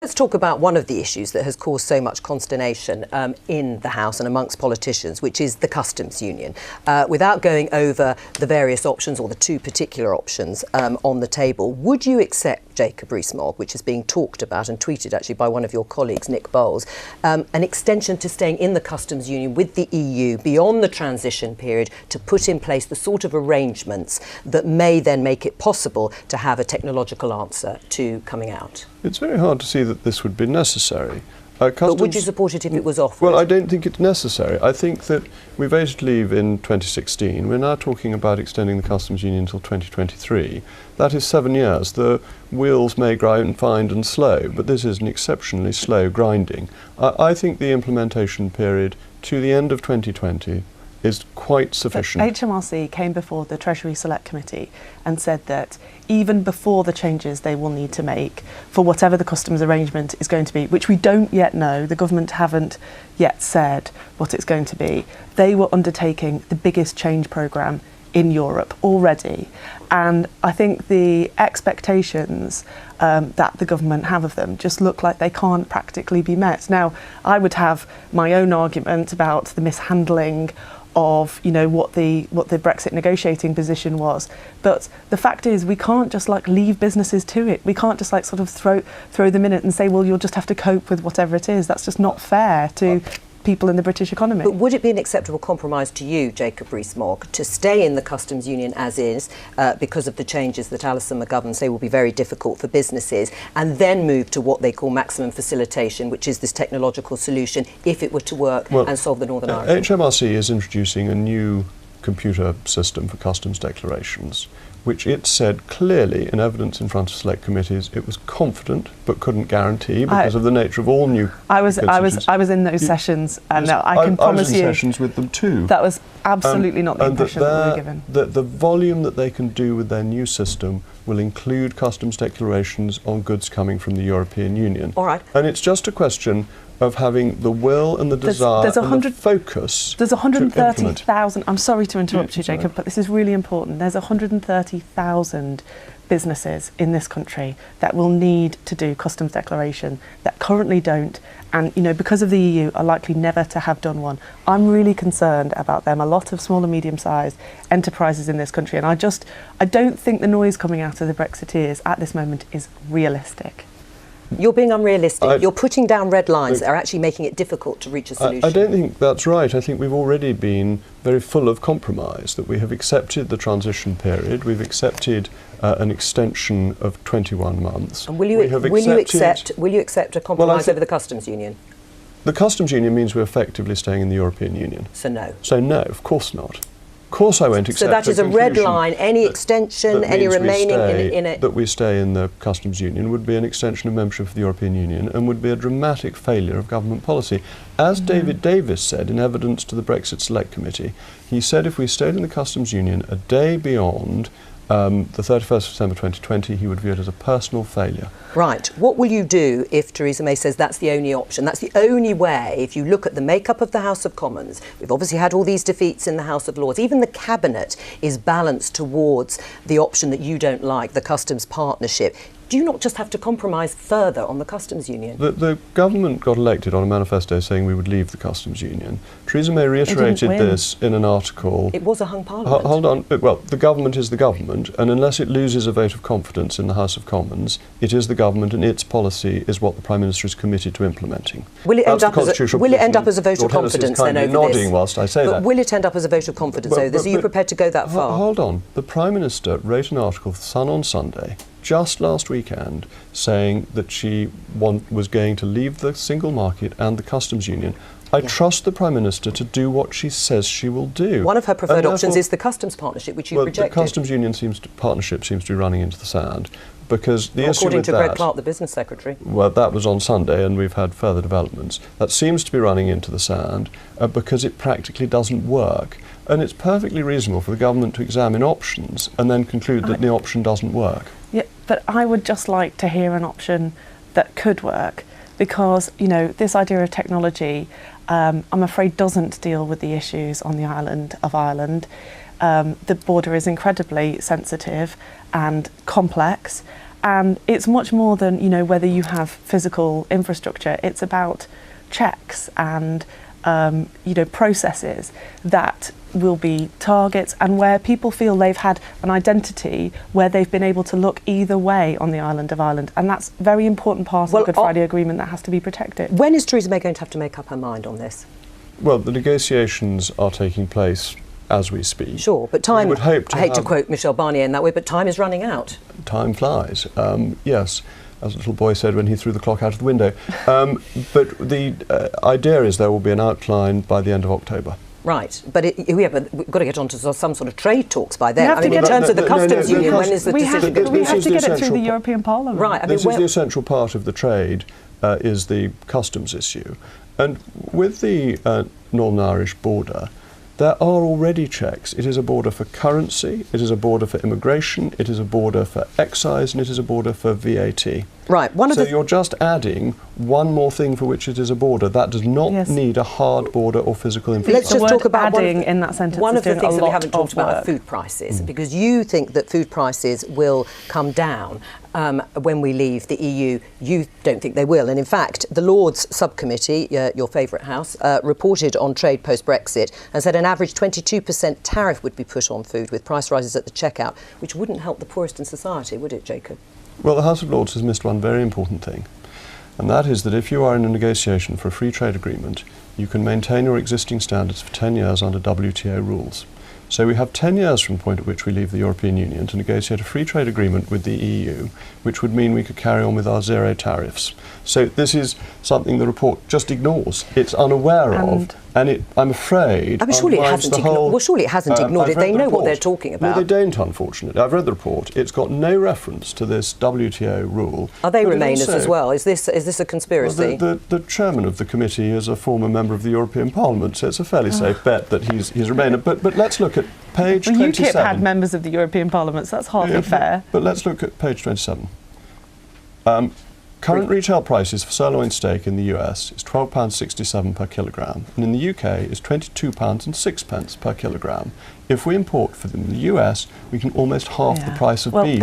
Let's talk about one of the issues that has caused so much consternation in the House and amongst politicians, which is the customs union. Without going over the various options or the two particular options on the table, would you accept, Jacob Rees-Mogg, which is being talked about and tweeted actually by one of your colleagues, Nick Bowles, an extension to staying in the customs union with the EU beyond the transition period to put in place the sort of arrangements that may then make it possible to have a technological answer to coming out? It's very hard to see that this would be necessary. But would you support it if it was offered? Well, I don't think it's necessary. I think that we voted leave in 2016. We're now talking about extending the customs union until 2023. That is 7 years. The wheels may grind fine and slow, but this is an exceptionally slow grinding. I think the implementation period to the end of 2020 is quite sufficient. But HMRC came before the Treasury Select Committee and said that even before the changes they will need to make for whatever the customs arrangement is going to be, which we don't yet know, the government haven't yet said what it's going to be, they were undertaking the biggest change programme in Europe already. And I think the expectations that the government have of them just look like they can't practically be met. Now, I would have my own argument about the mishandling of what the Brexit negotiating position was, but the fact is we can't just leave businesses to it. We can't just sort of throw them in it and say, well, you'll just have to cope with whatever it is. That's just not fair to people in the British economy. But would it be an acceptable compromise to you, Jacob Rees-Mogg, to stay in the customs union as is because of the changes that Alison McGovern say will be very difficult for businesses, and then move to what they call maximum facilitation, which is this technological solution if it were to work and solve the Northern Ireland? HMRC is introducing a new computer system for customs declarations, which it said clearly in evidence in front of select committees it was confident but couldn't guarantee because of the nature of all new. I was in those sessions, and I can promise you. I was in sessions with them too. That was absolutely not the impression that we were given. The volume that they can do with their new system will include customs declarations on goods coming from the European Union. All right. And it's just a question of having the will and the desire and the focus. There's 130,000, I'm sorry to interrupt you, Jacob, but this is really important. There's 130,000 businesses in this country that will need to do customs declaration that currently don't, and because of the EU are likely never to have done one. I'm really concerned about them. A lot of small and medium-sized enterprises in this country, and I don't think the noise coming out of the Brexiteers at this moment is realistic. You're being unrealistic. You're putting down red lines that are actually making it difficult to reach a solution. I don't think that's right. I think we've already been very full of compromise, that we have accepted the transition period, we've accepted an extension of 21 months. And will you accept a compromise over the customs union? The customs union means we're effectively staying in the European Union. So no. So no, of course not. Of course I won't accept. So that is a red line. Any extension, any remaining in it. That we stay in the customs union would be an extension of membership of the European Union and would be a dramatic failure of government policy. As David Davis said in evidence to the Brexit Select Committee, he said if we stayed in the customs union a day beyond the 31st of December 2020, he would view it as a personal failure. Right. What will you do if Theresa May says that's the only option? That's the only way. If you look at the makeup of the House of Commons, we've obviously had all these defeats in the House of Lords. Even the Cabinet is balanced towards the option that you don't like, the customs partnership. Do you not just have to compromise further on the customs union? The government got elected on a manifesto saying we would leave the customs union. Theresa May reiterated this in an article. It was a hung parliament. Hold on. Well, the government is the government, and unless it loses a vote of confidence in the House of Commons, it is the government and its policy is what the Prime Minister is committed to implementing. Will it end up as a vote of confidence then over nodding this? Whilst I say that. Will it end up as a vote of confidence over this? Are you prepared to go that far? Hold on. The Prime Minister wrote an article for The Sun on Sunday just last weekend saying that she was going to leave the single market and the customs union. I trust the Prime Minister to do what she says she will do. One of her preferred options is the customs partnership, which you've rejected. The customs union partnership seems to be running into the sand because the issue according with to that, Greg Clark, the business secretary. Well, that was on Sunday, and we've had further developments. That seems to be running into the sand because it practically doesn't work. And it's perfectly reasonable for the government to examine options and then conclude that the option doesn't work. Yeah, but I would just like to hear an option that could work, because this idea of technology, I'm afraid, doesn't deal with the issues on the island of Ireland. The border is incredibly sensitive and complex, And it's much more than, you know, whether you have physical infrastructure. It's about checks and, you know, processes that will be targets, and where people feel they've had an identity where they've been able to look either way on the island of Ireland. And that's a very important part of the Good Friday Agreement that has to be protected. When is Theresa May going to have to make up her mind on this? Well, the negotiations are taking place as we speak. Sure, but time, I hate to quote Michel Barnier in that way, but time is running out. Time flies, yes, as a little boy said when he threw the clock out of the window. But the idea is there will be an outline by the end of October. Right, but we've got to get on to some sort of trade talks by then. I mean, in terms of the customs union, when is the decision going to be? We have to get it through the European Parliament. Right, I mean, this is the essential part of the trade, is the customs issue. And with the Northern Irish border, there are already checks. It is a border for currency, it is a border for immigration, it is a border for excise, and it is a border for VAT. Right. So you're just adding one more thing for which it is a border. That does not need a hard border or physical infrastructure. Let's just talk about adding in that sentence. One of the things that we haven't talked about are food prices, because you think that food prices will come down when we leave the EU. You don't think they will. And in fact, the Lords Subcommittee, your favourite house, reported on trade post-Brexit and said an average 22% tariff would be put on food with price rises at the checkout, which wouldn't help the poorest in society, would it, Jacob? Well, the House of Lords has missed one very important thing, and that is that if you are in a negotiation for a free trade agreement, you can maintain your existing standards for 10 years under WTO rules. So we have 10 years from the point at which we leave the European Union to negotiate a free trade agreement with the EU, which would mean we could carry on with our zero tariffs. So this is something the report just ignores. It's unaware of, and I'm afraid... I mean, surely it hasn't ignored it. They know what they're talking about. No, they don't, unfortunately. I've read the report. It's got no reference to this WTO rule. Are they Remainers as well? Is this a conspiracy? Well, the chairman of the committee is a former member of the European Parliament, so it's a fairly safe bet that he's Remainer. But let's look at page 27. UKIP had members of the European Parliament, so that's hardly fair. But let's look at page 27. Current retail prices for sirloin steak in the US is £12.67 per kilogramme, and in the UK is £22.06 per kilogramme. If we import from the US, we can almost half the price of beef.